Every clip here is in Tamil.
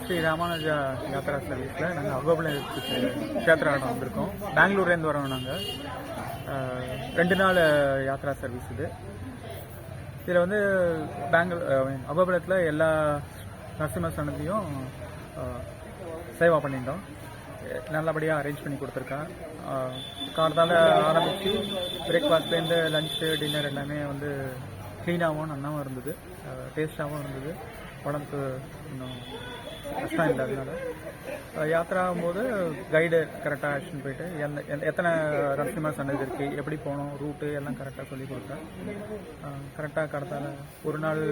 ஸ்ரீ ராமானுஜா யாத்ரா சர்வீஸில் நாங்கள் அகோபுலத்துக்கு க்ஷேத்ராடம் வந்திருக்கோம். பெங்களூர்லேருந்து வரோம் நாங்கள். 2 நாள் யாத்ரா சர்வீஸ் இது. இதில் வந்து அகோபுலத்தில் எல்லா நரசிம்ம சன்னதியும் சேவா பண்ணியிருந்தோம். நல்லபடியாக அரேஞ்ச் பண்ணி கொடுத்துருக்கேன். காலத்தால் ஆரம்பித்து பிரேக்ஃபாஸ்ட்லேருந்து லஞ்சு டின்னர் எல்லாமே வந்து க்ளீனாகவும் நல்லாவும் இருந்தது, டேஸ்ட்டாகவும் இருந்தது. உடம்புக்கு இன்னும் கஷ்டம் இல்லை. அதனால யாத்திரை ஆகும்போது கைடு கரெக்டாக ஆக்ஷன் போயிட்டு எத்தனை நரசிம்ம சன்னதி இருக்குது, எப்படி போகணும், ரூட்டு எல்லாம் கரெக்டாக சொல்லி கொடுத்தேன். கரெக்டாக கடத்தால் ஒரு நாள்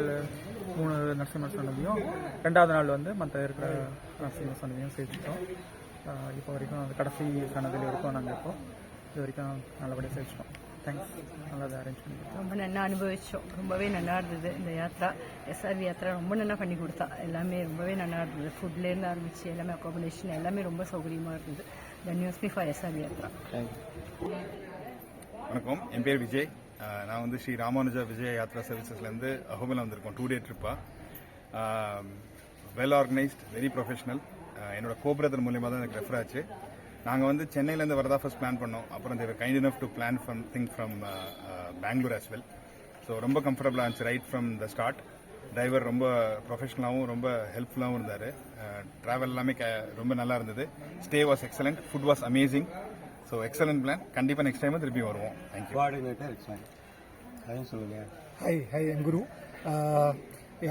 3 நரசிம்ம சன்னதியும், 2வது நாள் வந்து மற்ற இருக்கிற நரசிம்ம சன்னதியும் சேர்த்துட்டோம். இப்போ வரைக்கும் அந்த கடைசி சன்னதியில் இருக்கோம் நாங்கள். இப்போ இது வரைக்கும் நல்லபடியாக சேர்த்துட்டோம். தேங்க்ஸ். நல்லா அரேஞ்ச் பண்ணி ரொம்ப நல்லா அனுபவித்தோம். ரொம்பவே நல்லா இருந்தது இந்த யாத்ரா. எஸ்ஆர்வி யாத்ரா ரொம்ப நல்லா பண்ணி கொடுத்தா. எல்லாமே ரொம்பவே நல்லா இருந்தது. ஃபுட்லேருந்து ஆரம்பித்து எல்லாமே அக்காமடேஷன் எல்லாமே ரொம்ப சௌகரியமாக இருந்தது. தன்யோஸ்மி ஃபார் எஸ்ஆர்வி யாத்ரா. வணக்கம், என் பேர் விஜய். நான் வந்து ஸ்ரீ ராமானுஜா விஜய் யாத்ரா சர்வீசஸ்லேருந்து அகோபில் வந்திருக்கோம். 2 டே ட்ரிப்பாக. Well organised, very professional. என்னோட கோபிரதர் மூலியமாக தான் எனக்கு ரெஃபர் ஆச்சு. நாங்கள் வந்து சென்னையிலேருந்து வரதா ஃபர்ஸ்ட் பிளான் பண்ணோம். அப்புறம் they were kind enough to plan from Bangalore as well. So ரொம்ப கம்ஃபர்டபுளாக இருந்துச்சு right from the start. Driver ரொம்ப ப்ரொஃபஷனலாகவும் ரொம்ப ஹெல்ப்ஃபுல்லாகவும் இருந்தார். ட்ராவல் எல்லாமே ரொம்ப நல்லா இருந்தது. Stay was excellent, food was amazing. So excellent plan. கண்டிப்பாக நெக்ஸ்ட் டைமும் திருப்பி வருவோம். தேங்க்யூ. ஹை என் குரு.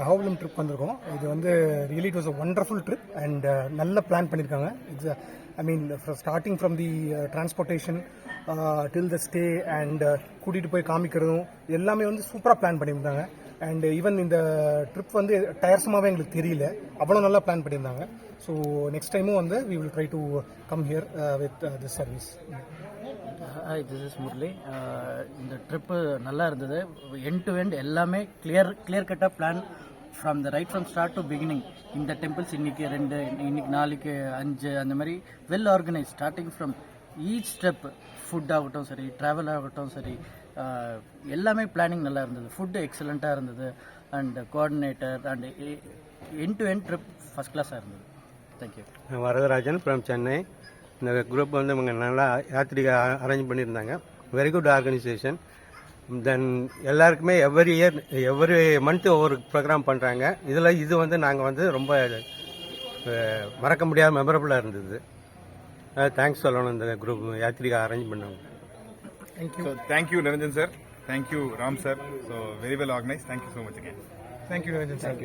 அகோபிலம் ட்ரிப் வந்திருக்கோம். இது வந்து really it was a wonderful trip and நல்ல பிளான் பண்ணியிருக்காங்க. It's starting from the transportation till the stay and கூட்டிகிட்டு போய் காமிக்கிறதும் எல்லாமே வந்து சூப்பராக பிளான் பண்ணியிருந்தாங்க. அண்ட் ஈவன் இந்த ட்ரிப் வந்து டயர்ஸமாகவே எங்களுக்கு தெரியல, அவ்வளோ நல்லா பிளான் பண்ணியிருந்தாங்க. ஸோ நெக்ஸ்ட் டைமும் வந்து we will try to come here with this service. Hi, this is Murali. இந்த ட்ரிப்பு நல்லா இருந்தது. எண்ட் டு எண்ட் எல்லாமே கிளியர் கட்டாக plan from the right from start to beginning. இந்த டெம்பிள்ஸ் இன்னைக்கு 2, இன்னைக்கு நாளைக்கு 5, அந்த மாதிரி well organise. Starting from each step, food ஆகட்டும் சரி, ட்ராவல் ஆகட்டும் சரி, எல்லாமே பிளானிங் நல்லா இருந்தது. ஃபுட்டு எக்ஸலண்ட்டாக இருந்தது. And coordinator and end to end trip first கிளாஸாக இருந்தது. தேங்க்யூ. வரதராஜன் ஃப்ரம் சென்னை. இந்த குரூப் வந்து இவங்க நல்லா யாத்திரிகை அரேஞ்ச் பண்ணியிருந்தாங்க. Very good organisation. தென் எல்லாருக்குமே எவ்ரி மந்த்து ஒவ்வொரு ப்ரோக்ராம் பண்ணுறாங்க. இது வந்து நாங்கள் வந்து ரொம்ப மறக்க முடியாத மெமரபுளாக இருந்தது. தேங்க்ஸ் சொல்லணும் இந்த குரூப் யாத்திரிகை அரேஞ்ச் பண்ணவங்க. Thank you Niranjan sir. Thank you Ram sir. So very well organise. Thank you so much again. Thank you Niranjan sir.